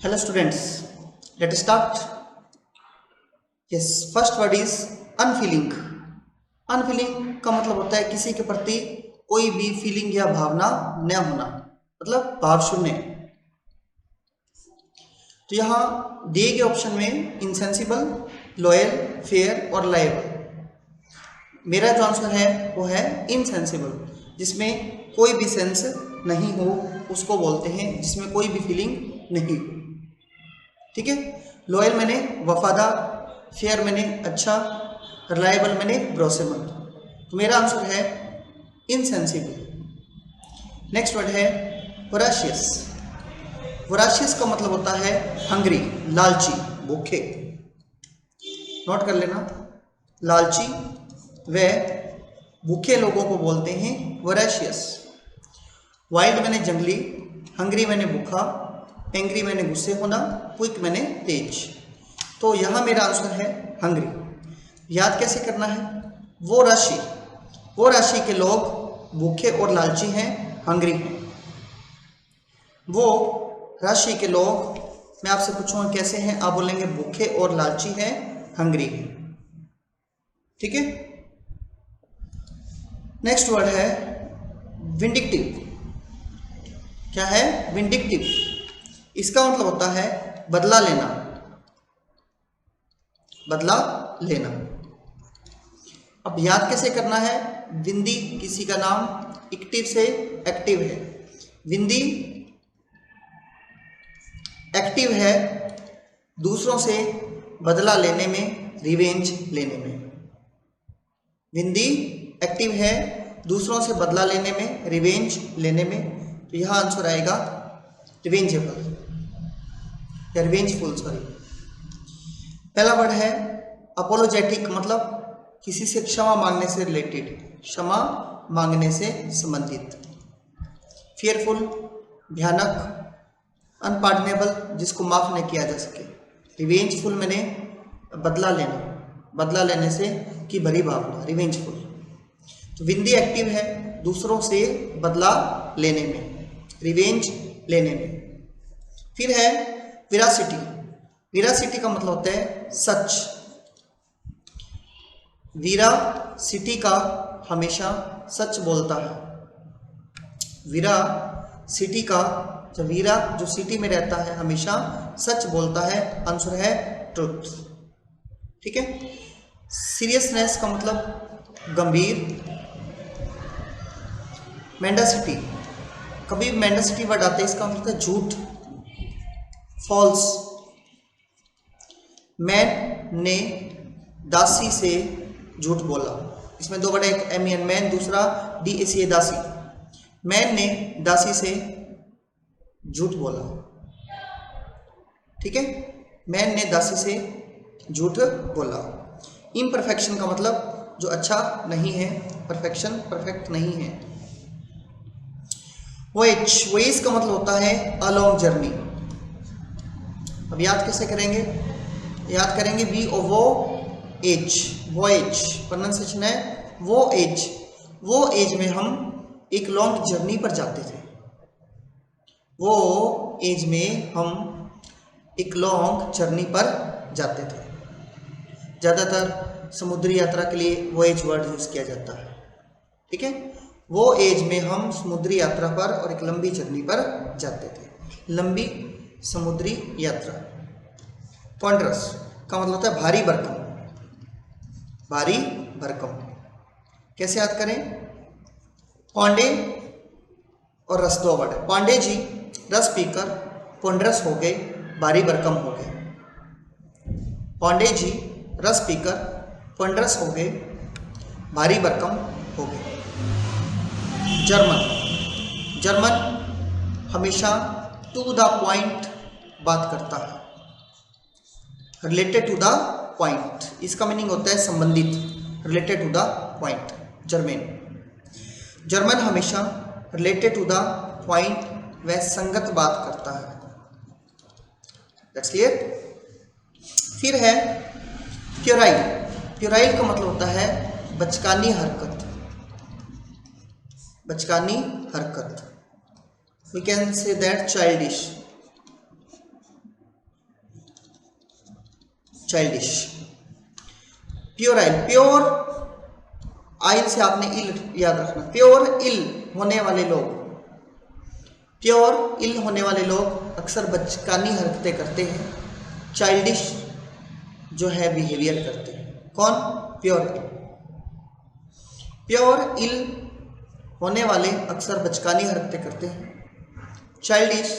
Hello students, let us start. Yes, first word is unfeeling. Unfailing का मतलब होता है किसी के प्रति कोई भी फीलिंग या भावना न होना, मतलब भाव शून्य। तो यहाँ दिए गए ऑप्शन में इनसेंसिबल, लॉयल, फेयर और लायबल। मेरा जो आंसर है वो है इनसेंसिबल, जिसमें कोई भी सेंस नहीं हो उसको बोलते हैं, जिसमें कोई भी फीलिंग नहीं हो। ठीक है। लॉयल मैंने वफादार, फेयर मैंने अच्छा, रिलायबल मैंने भरोसेमंद। तो मेरा आंसर है इनसेंसिबल। नेक्स्ट वर्ड है वोराशियस। वोराशियस का मतलब होता है हंग्री, लालची, भूखे। नोट कर लेना, लालची व भूखे लोगों को बोलते हैं वोराशियस। वाइल्ड मैंने जंगली, हंग्री मैंने भूखा, एंग्री मैंने गुस्से होना, क्विक मैंने तेज। तो यहाँ मेरा आंसर है हंग्री। याद कैसे करना है? वो राशि के लोग भूखे और लालची हैं, हंग्री हैं। वो राशि के लोग, मैं आपसे पूछूंगा कैसे हैं, आप बोलेंगे भूखे और लालची हैं, हंग्री हैं। ठीक है। नेक्स्ट वर्ड है विंडिक्टिव। क्या है? विंडिक्टिव। इसका मतलब होता है बदला लेना, बदला लेना। अब याद कैसे करना है? विंदी किसी का नाम, एक्टिव से एक्टिव है। विंदी एक्टिव है दूसरों से बदला लेने में, रिवेंज लेने में। विंदी एक्टिव है दूसरों से बदला लेने में, रिवेंज लेने में। तो यह आंसर आएगा रिवेंजेबल या रिवेंजफुल, सॉरी। पहला वर्ड है अपोलोजेटिक, मतलब किसी से क्षमा मांगने से रिलेटेड, क्षमा मांगने से संबंधित। फियरफुल, भयानक, अनपार्डनेबल, जिसको माफ नहीं किया जा सके। रिवेंजफुल मैंने बदला लेना, बदला लेने से की भरी भावना, रिवेंजफुल। तो विंदी एक्टिव है दूसरों से बदला लेने में, रिवेंज लेने में। फिर है विरासिटी। विरासिटी का मतलब होता है सच। वीरा सिटी का हमेशा सच बोलता है। वीरा सिटी का, जब वीरा जो सिटी में रहता है हमेशा सच बोलता है। आंसर है ट्रुथ। ठीक है। सीरियसनेस का मतलब गंभीर। मेंडासिटी, कभी मेंडासिटी वर्ड आता है, इसका मतलब है झूठ, फॉल्स। मैन ने दासी से झूठ बोला। इसमें दो बड़े, एक एम एन मैन, दूसरा डी ए सी ए दासी। मैन ने दासी से झूठ बोला। ठीक है। मैन ने दासी से झूठ बोला। इम्परफेक्शन का मतलब जो अच्छा नहीं है, परफेक्शन, परफेक्ट नहीं है। वॉयेज का मतलब होता है अ लॉन्ग जर्नी। अब याद कैसे करेंगे? याद करेंगे वी ओ वो एज, वॉयेज प्रोनाउंसिएशन है वो एज। वो एज में हम एक लॉन्ग जर्नी पर जाते थे। वो एज में हम एक लॉन्ग जर्नी पर जाते थे। ज़्यादातर समुद्री यात्रा के लिए वॉयेज वर्ड यूज़ किया जाता है। ठीक है। वो एज में हम समुद्री यात्रा पर और एक लंबी जर्नी पर जाते थे, लंबी समुद्री यात्रा। पॉन्डरस का मतलब होता है भारी भरकम, भारी भरकम। कैसे याद करें? पांडे और रस दो वर्ड है। पांडे जी रस पीकर पोंडरस हो गए, भारी भरकम हो गए। पांडे जी रस पीकर पोंडरस हो गए, भारी भरकम हो गए। जर्मन हमेशा टू द पॉइंट बात करता है, रिलेटेड टू द पॉइंट। इसका मीनिंग होता है संबंधित, related to the point. German हमेशा रिलेटेड टू द पॉइंट व संगत बात करता है। That's clear. फिर है प्योराइल। प्योराइल का मतलब होता है बचकानी हरकत, बचकानी हरकत। We can say that childish. Childish. Puerile, puerile से आपने इल याद रखना, प्योर इल होने वाले लोग, प्योर इल होने वाले लोग अक्सर बचकानी हरकतें करते हैं, चाइल्डिश जो है बिहेवियर करते हैं। कौन? प्योर इल। प्योर इल होने वाले अक्सर बचकानी हरकतें करते हैं, चाइल्डिश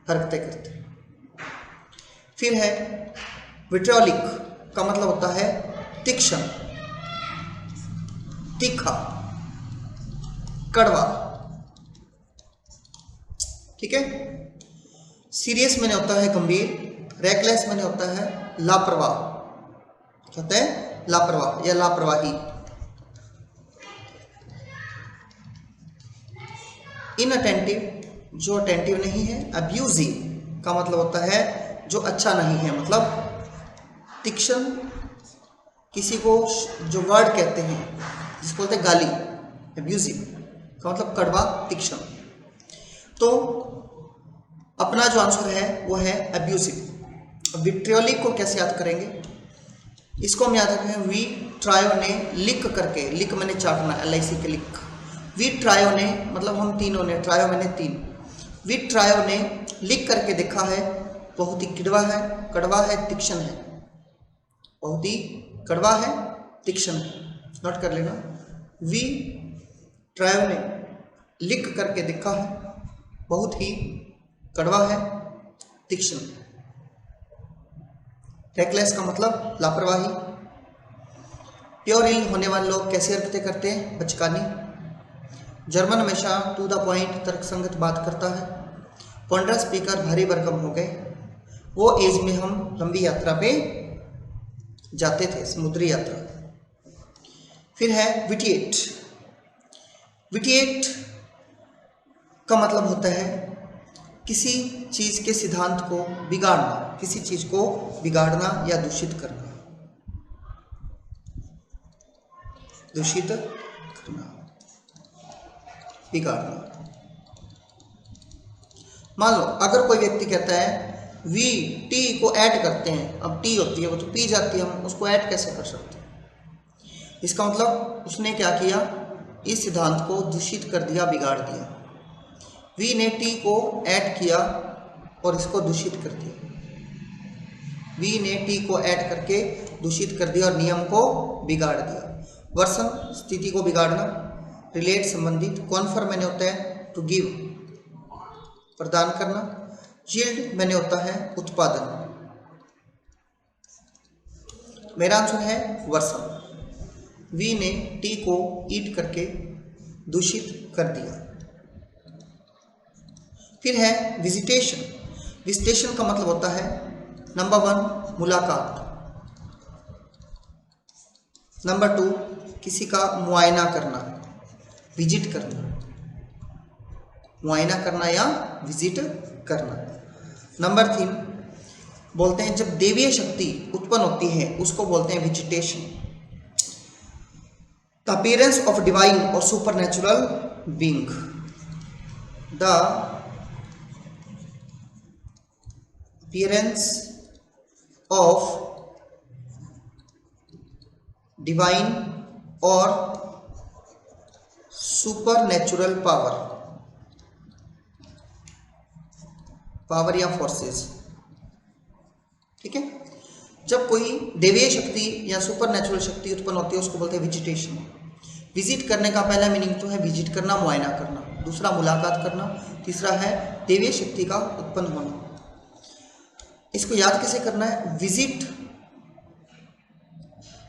हरकतें करते हैं। फिर है विट्रियोलिक का मतलब होता है तीक्ष्ण, तीखा, कड़वा, ठीक है। सीरियस मैंने होता है गंभीर, रेकलेस मैंने होता है लापरवाह, होता है लापरवाह या लापरवाही। इनअटेंटिव जो अटेंटिव नहीं है। अब्यूजिव का मतलब होता है जो अच्छा नहीं है, मतलब तीक्ष्ण, किसी को जो वर्ड कहते हैं जिसको बोलते हैं गाली, अब्यूजिव का मतलब कड़वा, तीक्ष्ण। तो अपना जो आंसर है वो है अब्यूजिव। विट्रियोलिक को कैसे याद करेंगे? इसको हम याद रखें, वी ट्रायो ने लिख करके, लिख मैंने चाटना, LIC के लिख, वी ट्रायो ने मतलब हम तीनों ने, ट्रायो मैंने तीन, वी ट्रायो ने लिख करके देखा है, बहुत ही कड़वा है, तीक्ष्ण है, बहुत ही कड़वा है, तीक्ष्ण है। नोट कर लेना, वी ट्रायो ने लिख करके देखा है, बहुत ही कड़वा है, तीक्ष्ण। रेकलेस का मतलब लापरवाही। प्योर इल होने वाले लोग कैसी हरकतें करते हैं? बचकानी। जर्मन हमेशा टू द पॉइंट, तर्कसंगत बात करता है। पॉन्डरस स्पीकर, भारी भरकम हो गए। वो एज में हम लंबी यात्रा पे जाते थे, समुद्री यात्रा। फिर है विटिएट। विटिएट का मतलब होता है किसी चीज के सिद्धांत को बिगाड़ना, किसी चीज को बिगाड़ना या दूषित करना, दूषित करना, बिगाड़ना। मान लो अगर कोई व्यक्ति कहता है वी टी को ऐड करते हैं, अब टी होती है वो तो पी जाती है, हम उसको ऐड कैसे कर सकते हैं? इसका मतलब उसने क्या किया, इस सिद्धांत को दूषित कर दिया, बिगाड़ दिया। वी ने टी को ऐड किया और इसको दूषित कर दिया। वी ने टी को ऐड करके दूषित कर दिया और नियम को बिगाड़ दिया। वर्सन, स्थिति को बिगाड़ना। रिलेट, संबंधित। कॉन्फर मैंने होता है टू गिव, प्रदान करना। यील्ड मैंने होता है उत्पादन। मेरा आंसर है वर्सन। वी ने टी को ईट करके दूषित कर दिया। फिर है विजिटेशन। विजिटेशन का मतलब होता है नंबर 1 मुलाकात, नंबर 2 किसी का मुआयना करना, विजिट करना, मुआयना करना या विजिट करना। नंबर 3 बोलते हैं जब देवीय शक्ति उत्पन्न होती है उसको बोलते हैं visitation. The appearance of divine और supernatural being. The appearance of divine और सुपर नेचुरल पावर, पावर या फोर्सेस, ठीक है। जब कोई देवीय शक्ति या सुपर नेचुरल शक्ति उत्पन्न होती है उसको बोलते हैं विजिटेशन। विजिट करने का पहला मीनिंग तो है विजिट करना, मुआयना करना, दूसरा मुलाकात करना, तीसरा है देवीय शक्ति का उत्पन्न होना। इसको याद कैसे करना है? विजिट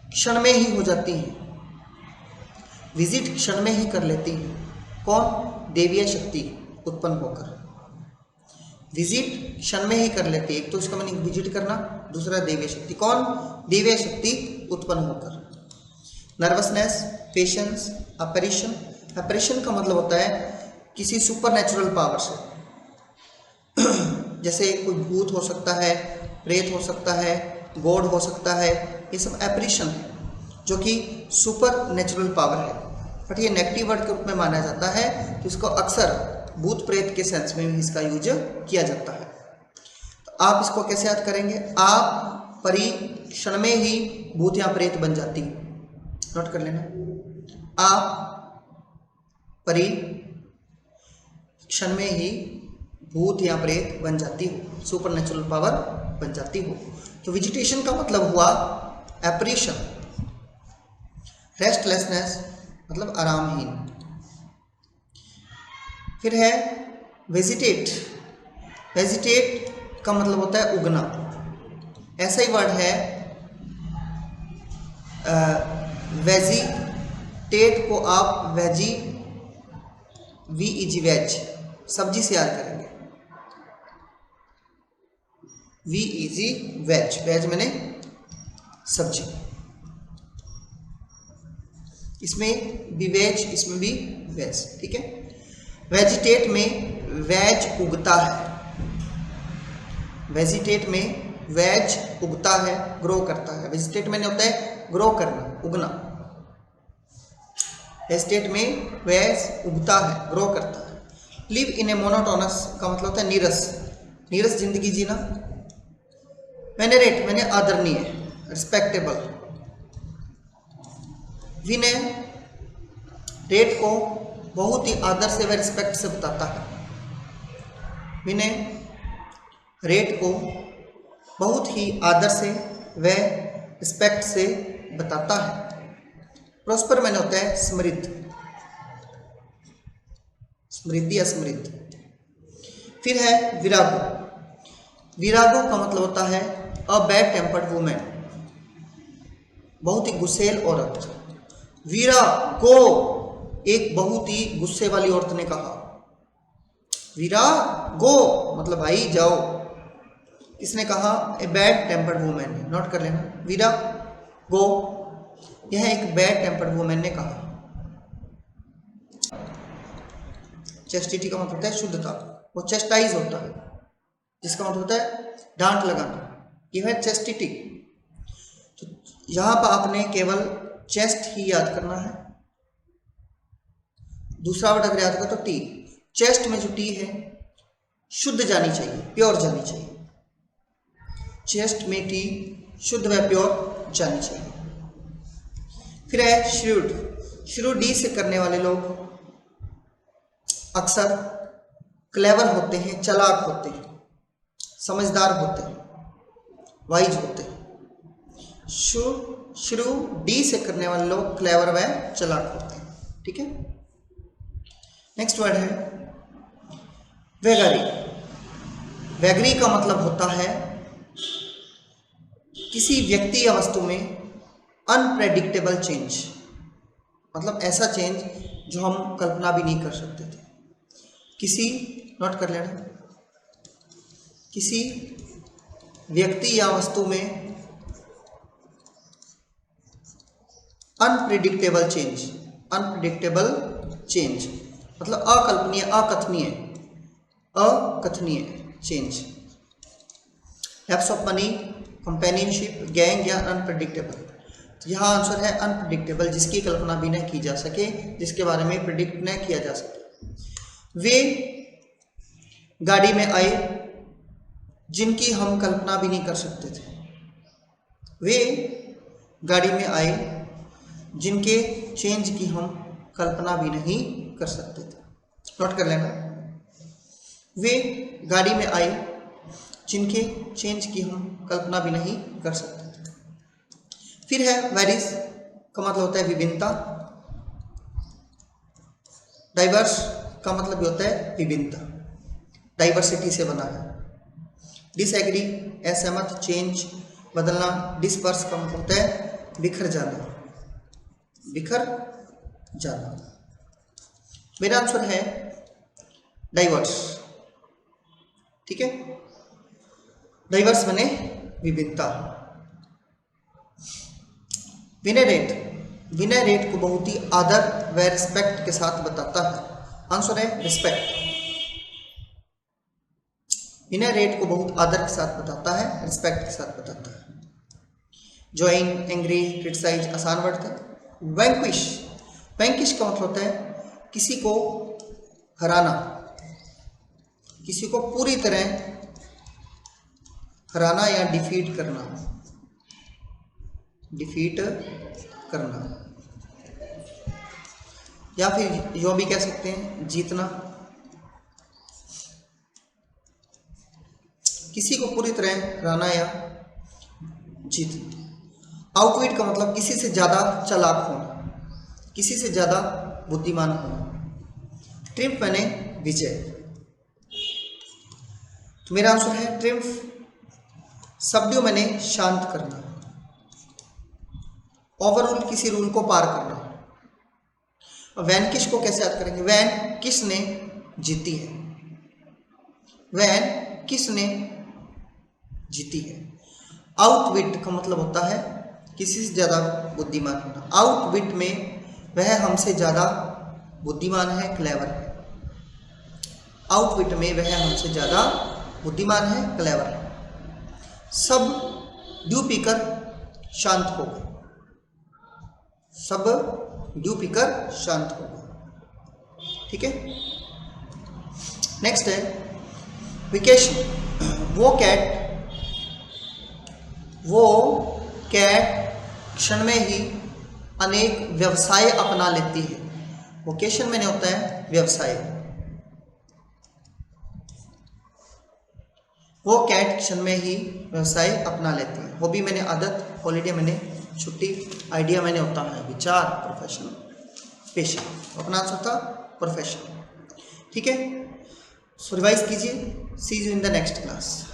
क्षण में ही हो जाती है, विजिट क्षण में ही कर लेती है। कौन? देवीय शक्ति उत्पन्न होकर विजिट क्षण में ही कर लेती है। एक तो उसका मीनिंग विजिट करना, दूसरा देवीय शक्ति। कौन? देवीय शक्ति उत्पन्न होकर। Nervousness, patience, अपैरिशन। अपैरिशन का मतलब होता है किसी सुपर नेचुरल पावर से, जैसे कोई भूत हो सकता है, प्रेत हो सकता है, गॉड हो सकता है, ये सब अपैरिशन है जो कि सुपर नेचुरल पावर है। बट ये नेगेटिव वर्ड के रूप में माना जाता है, तो इसको अक्सर भूत प्रेत के सेंस में भी इसका यूज किया जाता है। तो आप इसको कैसे याद करेंगे? आप परी क्षण में ही भूत या प्रेत बन जाती हो। नोट कर लेना, आप परी क्षण में ही भूत या प्रेत बन जाती हो, सुपरनेचुरल पावर बन जाती हो। तो वेजिटेशन का मतलब हुआ एपरीशन, रेस्टलेसनेस मतलब आरामहीन। फिर है वेजिटेट, वेजिटेट का मतलब होता है उगना, ऐसा ही वर्ड है वेजिटेट को आप वेजी VEG वेज सब्जी से याद करेंगे, VEG वेज, वेज मैंने सब्जी, इसमें भी वेज इसमें भी वेज, ठीक है। वेजिटेट में वेज उगता है, वेजिटेट में वेज उगता है, ग्रो करता है। वेजिटेट में होता है ग्रो करना, उगना। वेजिटेट में वेज उगता है, ग्रो करता है। लिव इन ए मोनोटोनस का मतलब होता है नीरस, नीरस जिंदगी जीना। वेनेरेट मैंने आदरणीय, रिस्पेक्टेबल। विनय रेट को बहुत ही आदर से व रिस्पेक्ट से बताता है, विनय रेट को बहुत ही आदर से व रिस्पेक्ट से बताता है। प्रॉस्पर मैंने होता है समृद्ध, समृद्धि या समृद्ध। फिर है विरागो, विरागो का मतलब होता है अ बैड टेम्पर्ड वुमेन, बहुत ही गुस्सेल औरत। विरागो एक बहुत ही गुस्से वाली औरत ने कहा, विरागो मतलब भाई जाओ। किसने कहा? A bad tempered women, note कर लेना, विरागो यह एक बैड टेम्पर्ड वुमेन ने कहा। चेस्टिटी का मतलब होता है शुद्धता, वो चेस्टाइज होता है, जिसका मतलब होता है डांट लगाना, यह है चेस्टिटी। तो यहां पर आपने केवल चेस्ट ही याद करना है, दूसरा वर्ड अगर याद करो तो टी। चेस्ट में जो टी है शुद्ध जानी चाहिए, प्योर जानी चाहिए, चेस्ट में टी शुद्ध व प्योर जानी चाहिए। फिर है श्रूड, शुरू डी से करने वाले लोग अक्सर क्लेवर होते हैं, चालाक होते हैं, समझदार होते हैं, वाइज होते हैं। शुरू डी से करने वाले लोग क्लेवर व चालाक होते हैं, ठीक है। नेक्स्ट वर्ड है वेगरी, वेगरी का मतलब होता है किसी व्यक्ति या वस्तु में अनप्रेडिक्टेबल चेंज, मतलब ऐसा चेंज जो हम कल्पना भी नहीं कर सकते थे। किसी, नोट कर लेना, किसी व्यक्ति या वस्तु में अनप्रेडिक्टेबल चेंज, अनप्रेडिक्टेबल चेंज मतलब अकल्पनीय, अकथनीय, अकथनीय change. Lapse of money, companionship, gang या अनप्रेडिक्टेबल। तो यहाँ आंसर है अनप्रेडिक्टेबल, जिसकी कल्पना भी न की जा सके, जिसके बारे में प्रिडिक्ट न किया जा सके। वे गाड़ी में आए जिनकी हम कल्पना भी नहीं कर सकते थे, वे गाड़ी में आए जिनके चेंज की हम कल्पना भी नहीं कर सकते थे। नोट कर लेना, वे गाड़ी में आए जिनके चेंज की हम कल्पना भी नहीं कर सकते थे। फिर है वेरिस का मतलब होता है विभिन्नता, डाइवर्स का मतलब भी होता है विभिन्नता, डाइवर्सिटी से बना है। डिसएग्री असहमत, चेंज बदलना। डिस्पर्स का मतलब होता है बिखर जाना, बिखर जाना। मेरा आंसर है डाइवर्स, ठीक है। डाइवर्स बने विभिन्नता। विनयरेट, विनयरेट को बहुत ही आदर व रिस्पेक्ट के साथ बताता है, आंसर है रिस्पेक्ट। विनयरेट को बहुत आदर के साथ बताता है, रिस्पेक्ट के साथ बताता है। ज्वाइन, एंग्री, क्रिटिसाइज आसान वर्ड थे। वैंक्विश, वैंक्विश का मतलब होता है किसी को हराना, किसी को पूरी तरह हराना या डिफीट करना, डिफीट करना, या फिर यो भी कह सकते हैं जीतना। किसी को पूरी तरह हराना या जीतना। आउटविट का मतलब किसी से ज्यादा चालाक होना, किसी से ज्यादा बुद्धिमान होना। ट्रिम्फ मैंने विजय, तो मेरा आंसर है ट्रिम्फ। सबड्यू मैंने शांत करना। ओवररूल किसी रूल को पार करना। वैनकिश को कैसे याद करेंगे? वैन किसने जीती है, वैन किसने जीती है। आउटविट का मतलब होता है किसी से ज्यादा बुद्धिमान होना। आउटविट में वह हमसे ज्यादा बुद्धिमान है, क्लेवर है। आउटविट में वह हमसे ज्यादा बुद्धिमान है, क्लेवर है। सब ड्यू पीकर शांत हो गए, सब ड्यू पीकर शांत हो गए। ठीक है, नेक्स्ट है वेकेशन। वो कैट क्षण में ही अनेक व्यवसाय अपना लेती है। वोकेशन मैंने होता है व्यवसाय। वो कैट क्षण में ही व्यवसाय अपना लेती है। हॉबी मैंने आदत, हॉलीडे मैंने छुट्टी, आइडिया मैंने होता है विचार, प्रोफेशन पेशा। अपना आंसर था प्रोफेशन। ठीक है, सो रिवाइज कीजिए। See you in the next class.